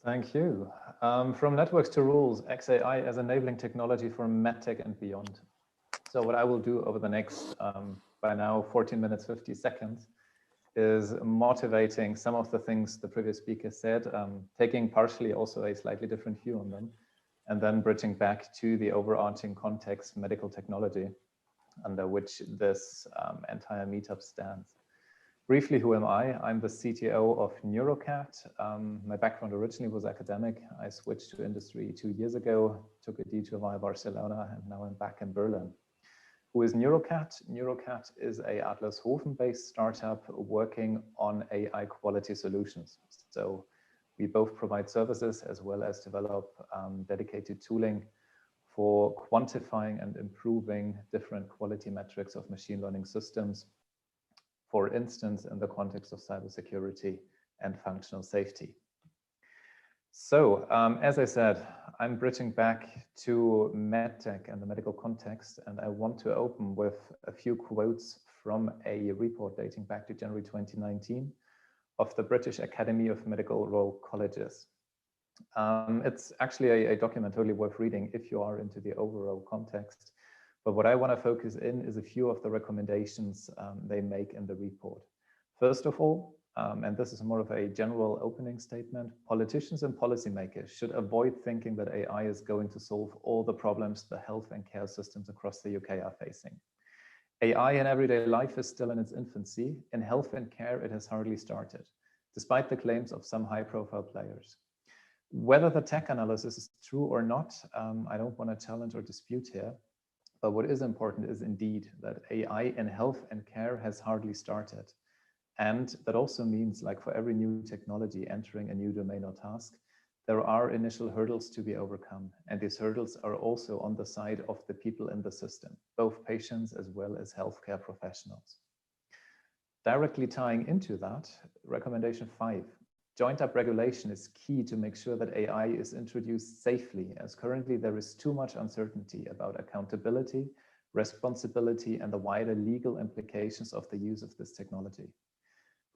Thank you. From networks to rules, XAI as enabling technology for medtech and beyond. So what I will do over the next, by now, 14 minutes, 50 seconds, is motivating some of the things the previous speaker said, taking partially also a slightly different view on them, and then bridging back to the overarching context, medical technology, under which this entire meetup stands. Briefly, who am I? I'm the CTO of Neurocat. My background originally was academic. I switched to industry 2 years ago, took a detour via Barcelona, and now I'm back in Berlin. Who is Neurocat? Neurocat is a Adlershofen-based startup working on AI quality solutions. So we both provide services as well as develop dedicated tooling for quantifying and improving different quality metrics of machine learning systems, for instance, in the context of cybersecurity and functional safety. So, as I said, I'm bridging back to medtech and the medical context, and I want to open with a few quotes from a report dating back to January 2019 of the British Academy of Medical Royal Colleges. It's actually a document totally worth reading if you are into the overall context. But what I want to focus in is a few of the recommendations they make in the report. First of all, and this is more of a general opening statement, politicians and policymakers should avoid thinking that AI is going to solve all the problems the health and care systems across the UK are facing. AI in everyday life is still in its infancy. In health and care, it has hardly started, despite the claims of some high-profile players. Whether the tech analysis is true or not, I don't want to challenge or dispute here. But what is important is indeed that AI in health and care has hardly started. And that also means, like for every new technology entering a new domain or task, there are initial hurdles to be overcome. And these hurdles are also on the side of the people in the system, both patients as well as healthcare professionals. Directly tying into that, recommendation 5, joint up regulation is key to make sure that AI is introduced safely, as currently there is too much uncertainty about accountability, responsibility, and the wider legal implications of the use of this technology.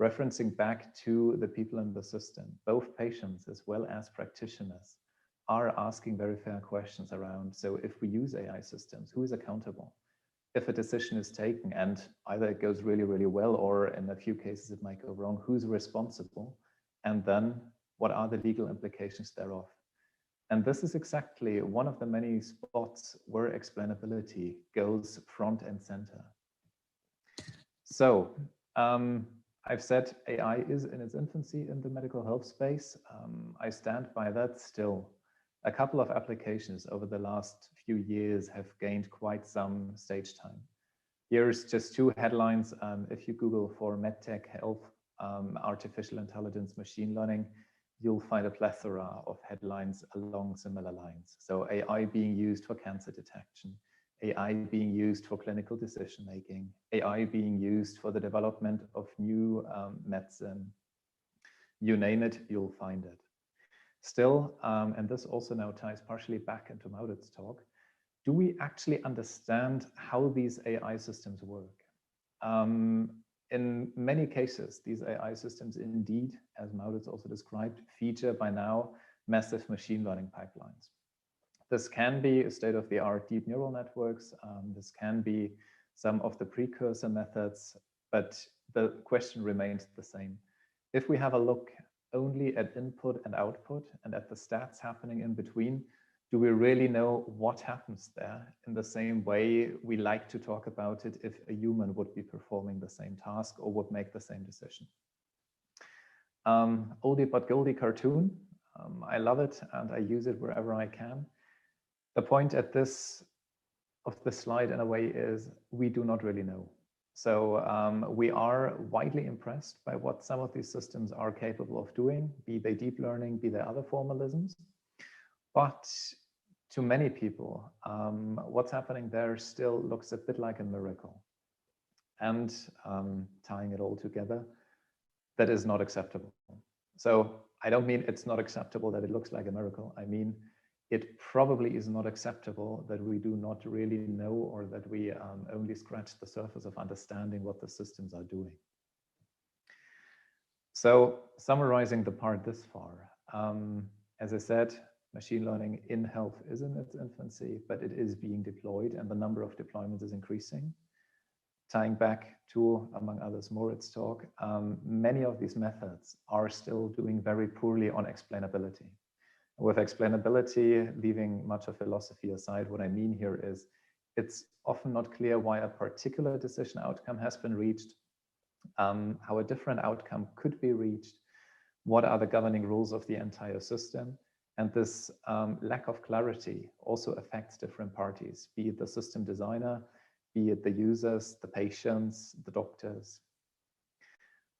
Referencing back to the people in the system, both patients as well as practitioners are asking very fair questions around, so if we use AI systems, who is accountable? If a decision is taken and either it goes really, really well, or in a few cases it might go wrong, who's responsible? And then what are the legal implications thereof? And this is exactly one of the many spots where explainability goes front and center. So I've said AI is in its infancy in the medical health space. I stand by that still. A couple of applications over the last few years have gained quite some stage time. Here's just 2 headlines. If you Google for medtech health, artificial intelligence, machine learning, you'll find a plethora of headlines along similar lines. So AI being used for cancer detection, AI being used for clinical decision making, AI being used for the development of new medicine. You name it, you'll find it. Still, and this also now ties partially back into Maudit's talk, do we actually understand how these AI systems work? In many cases, these AI systems indeed, as Maudit's also described, feature by now massive machine learning pipelines. This can be state-of-the-art deep neural networks. This can be some of the precursor methods, but the question remains the same. If we have a look only at input and output and at the stats happening in between, do we really know what happens there in the same way we like to talk about it if a human would be performing the same task or would make the same decision? Oldie but goldie cartoon. I love it and I use it wherever I can. The point of this slide in a way is we do not really know. So we are widely impressed by what some of these systems are capable of doing, be they deep learning, be they other formalisms. But to many people, what's happening there still looks a bit like a miracle. And tying it all together, that is not acceptable. So I don't mean it's not acceptable that it looks like a miracle. I mean, it probably is not acceptable that we do not really know, or that we only scratch the surface of understanding what the systems are doing. So summarizing the part this far, As I said, machine learning in health is in its infancy, but it is being deployed and the number of deployments is increasing. Tying back to, among others, Moritz's talk, many of these methods are still doing very poorly on explainability. With explainability, leaving much of philosophy aside, what I mean here is it's often not clear why a particular decision outcome has been reached, how a different outcome could be reached, what are the governing rules of the entire system. And this lack of clarity also affects different parties, be it the system designer, be it the users, the patients, the doctors.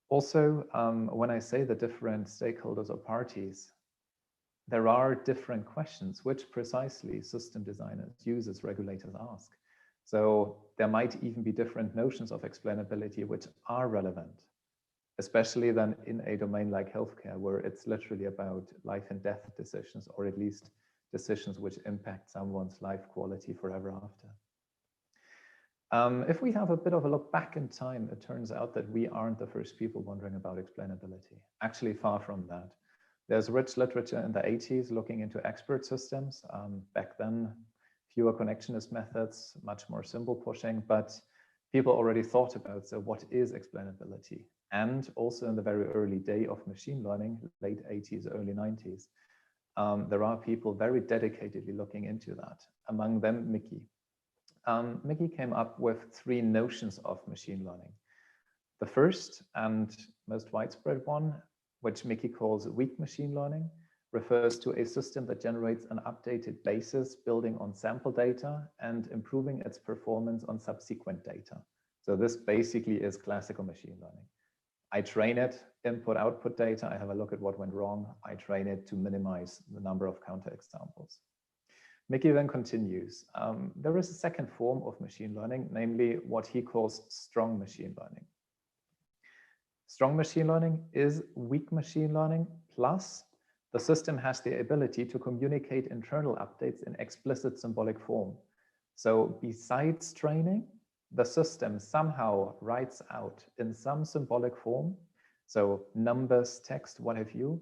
Also, when I say the different stakeholders or parties, there are different questions which precisely system designers, users, regulators ask. So there might even be different notions of explainability which are relevant, especially then in a domain like healthcare, where it's literally about life and death decisions, or at least decisions which impact someone's life quality forever after. If we have a bit of a look back in time, it turns out that we aren't the first people wondering about explainability. Actually, far from that. There's rich literature in the 80s looking into expert systems. Back then, fewer connectionist methods, much more symbol pushing, but people already thought about, so what is explainability? And also in the very early day of machine learning, late 80s, early 90s, there are people very dedicatedly looking into that, among them Mickey. Mickey came up with 3 notions of machine learning. The first and most widespread one, which Mickey calls weak machine learning, refers to a system that generates an updated basis building on sample data and improving its performance on subsequent data. So this basically is classical machine learning. I train it, input-output data, I have a look at what went wrong, I train it to minimize the number of counterexamples. Mickey then continues. There is a second form of machine learning, namely what he calls strong machine learning. Strong machine learning is weak machine learning, plus the system has the ability to communicate internal updates in explicit symbolic form. So besides training, the system somehow writes out in some symbolic form, so numbers, text, what have you,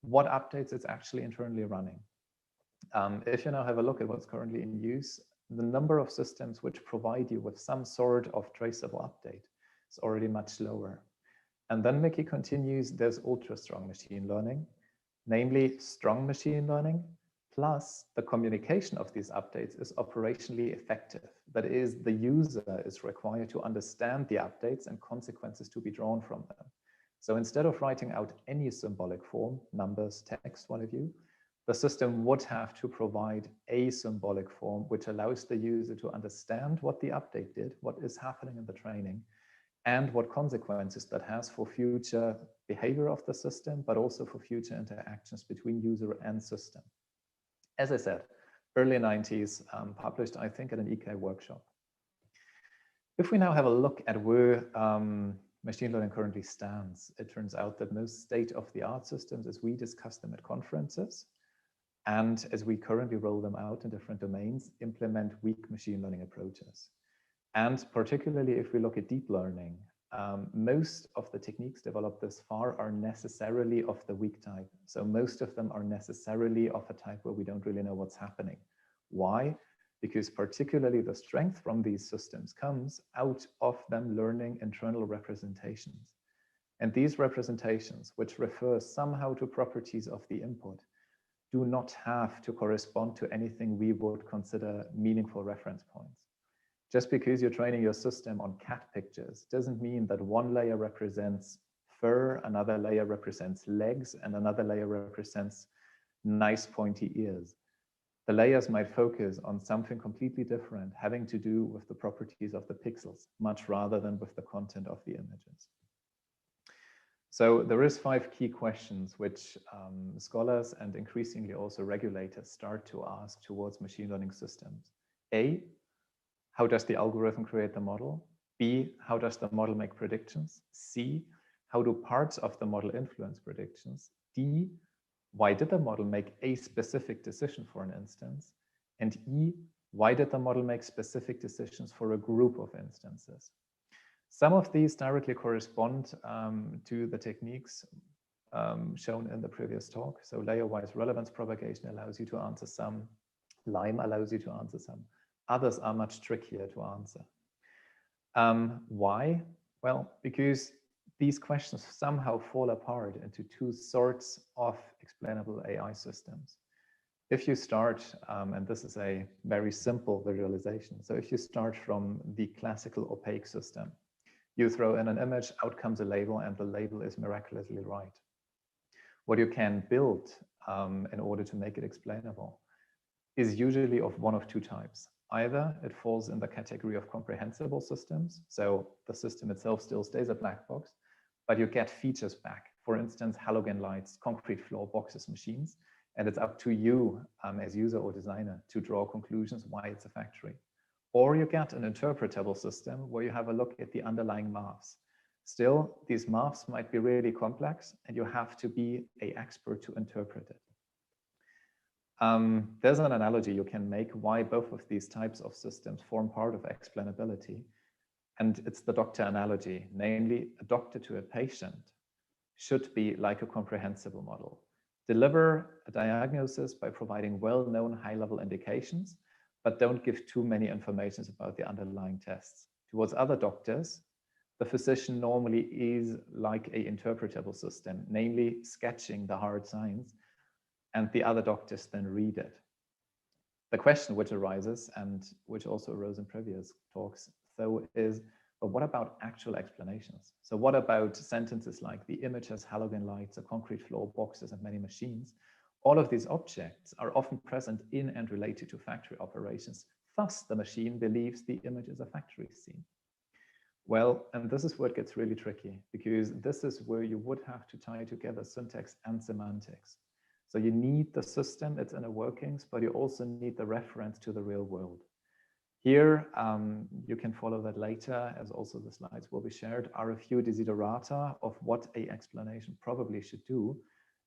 what updates it's actually internally running. If you now have a look at what's currently in use, the number of systems which provide you with some sort of traceable update is already much lower. And then Mickey continues, there's ultra strong machine learning, namely strong machine learning, plus the communication of these updates is operationally effective. That is, the user is required to understand the updates and consequences to be drawn from them. So instead of writing out any symbolic form, numbers, text, what have you, the system would have to provide a symbolic form which allows the user to understand what the update did, what is happening in the training, and what consequences that has for future behavior of the system, but also for future interactions between user and system. As I said, early 90s, published, I think, at an EK workshop. If we now have a look at where machine learning currently stands, it turns out that most state-of-the-art systems, as we discuss them at conferences, and as we currently roll them out in different domains, implement weak machine learning approaches. And particularly if we look at deep learning, most of the techniques developed thus far are necessarily of the weak type. So most of them are necessarily of a type where we don't really know what's happening. Why? Because particularly the strength from these systems comes out of them learning internal representations. And these representations, which refer somehow to properties of the input, do not have to correspond to anything we would consider meaningful reference points. Just because you're training your system on cat pictures doesn't mean that one layer represents fur, another layer represents legs, and another layer represents nice pointy ears. The layers might focus on something completely different, having to do with the properties of the pixels, much rather than with the content of the images. So there is 5 key questions which scholars and increasingly also regulators start to ask towards machine learning systems. A, how does the algorithm create the model? B, how does the model make predictions? C, how do parts of the model influence predictions? D, why did the model make a specific decision for an instance? And E, why did the model make specific decisions for a group of instances? Some of these directly correspond to the techniques shown in the previous talk. So layer-wise relevance propagation allows you to answer some, Lime allows you to answer some. Others are much trickier to answer. Why? Well, because these questions somehow fall apart into two sorts of explainable AI systems. If you start, and this is a very simple visualization. So if you start from the classical opaque system, you throw in an image, out comes a label, and the label is miraculously right. What you can build in order to make it explainable is usually of one of two types. Either it falls in the category of comprehensible systems, so the system itself still stays a black box, but you get features back. For instance, halogen lights, concrete floor, boxes, machines, and it's up to you as user or designer to draw conclusions why it's a factory. Or you get an interpretable system where you have a look at the underlying maths. Still, these maths might be really complex and you have to be an expert to interpret it. There's an analogy you can make why both of these types of systems form part of explainability. And it's the doctor analogy, namely a doctor to a patient should be like a comprehensible model. Deliver a diagnosis by providing well-known high-level indications, but don't give too many informations about the underlying tests. Towards other doctors, the physician normally is like an interpretable system, namely sketching the hard science, and the other doctors then read it. The question which arises, and which also arose in previous talks, though, is, but what about actual explanations? So what about sentences like the image has halogen lights, a concrete floor, boxes, and many machines? All of these objects are often present in and related to factory operations. Thus, the machine believes the image is a factory scene. Well, and this is where it gets really tricky, because this is where you would have to tie together syntax and semantics. So you need the system, its inner workings, but you also need the reference to the real world. Here, you can follow that later, as also the slides will be shared, are a few desiderata of what an explanation probably should do.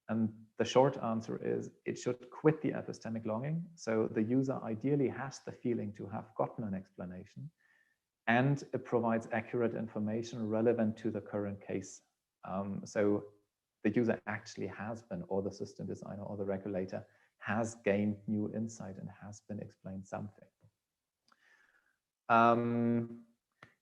And the short answer is it should quit the epistemic longing. So the user ideally has the feeling to have gotten an explanation, and it provides accurate information relevant to the current case. So the user actually has been, or the system designer or the regulator has gained new insight and has been explained something.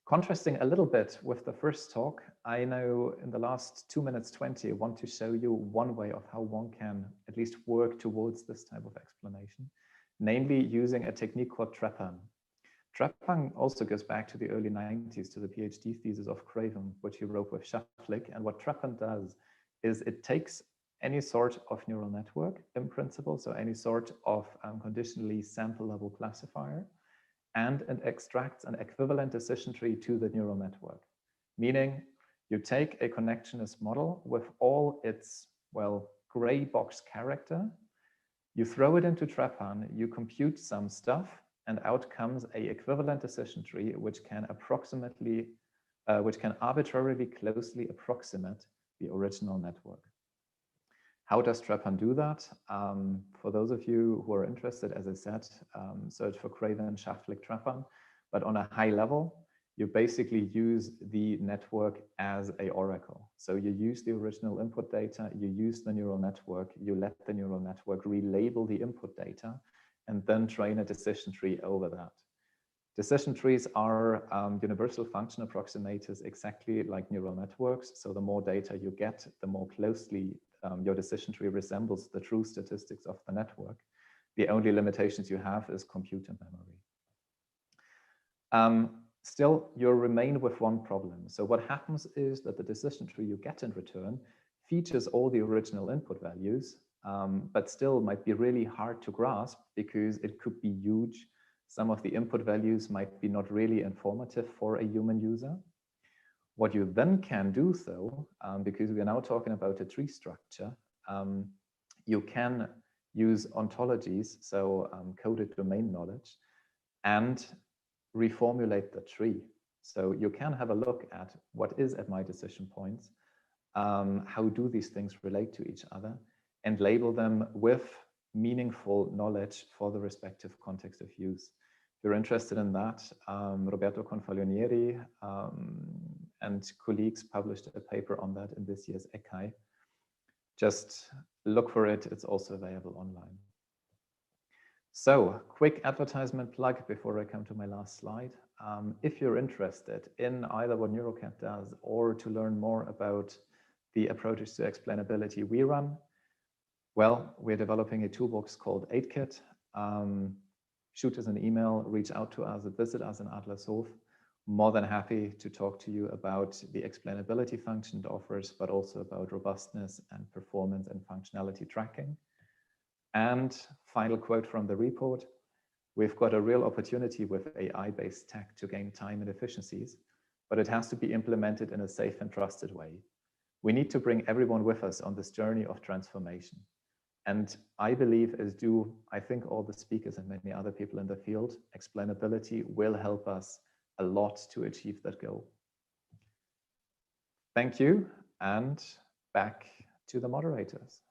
Contrasting a little bit with the first talk, I know in the last 2 minutes 20, I want to show you one way of how one can at least work towards this type of explanation, namely using a technique called Trepan. Trepan also goes back to the early 90s, to the PhD thesis of Craven, which he wrote with Shaflik. And what Trepan does is it takes any sort of neural network in principle, so any sort of conditionally sample level classifier, and it extracts an equivalent decision tree to the neural network. Meaning you take a connectionist model with all its, well, gray box character, you throw it into Trepan, you compute some stuff, and out comes a equivalent decision tree which can arbitrarily closely approximate the original network. How does Trepan do that? For those of you who are interested, as I said, search for Craven, Shaflik, Trepan. But on a high level, you basically use the network as an oracle. So you use the original input data, you use the neural network, you let the neural network relabel the input data, and then train a decision tree over that. Decision trees are universal function approximators exactly like neural networks. So the more data you get, the more closely your decision tree resembles the true statistics of the network. The only limitations you have is computer memory. Still, you remain with one problem. So what happens is that the decision tree you get in return features all the original input values, but still might be really hard to grasp because it could be huge. Some of the input values might be not really informative for a human user. What you then can do, though, because we are now talking about a tree structure, you can use ontologies, so coded domain knowledge, and reformulate the tree. So you can have a look at what is at my decision points, how do these things relate to each other, and label them with meaningful knowledge for the respective context of use. If you're interested in that, Roberto Confalonieri and colleagues published a paper on that in this year's ECHI. Just look for it. It's also available online. So, quick advertisement plug before I come to my last slide. If you're interested in either what Neurocat does or to learn more about the approaches to explainability we run, well, we're developing a toolbox called 8Kit. Shoot us an email, reach out to us, visit us in Adlershof. More than happy to talk to you about the explainability function it offers, but also about robustness and performance and functionality tracking. And final quote from the report, we've got a real opportunity with AI-based tech to gain time and efficiencies, but it has to be implemented in a safe and trusted way. We need to bring everyone with us on this journey of transformation. And I believe, as do, I think, all the speakers and many other people in the field, explainability will help us a lot to achieve that goal. Thank you, and back to the moderators.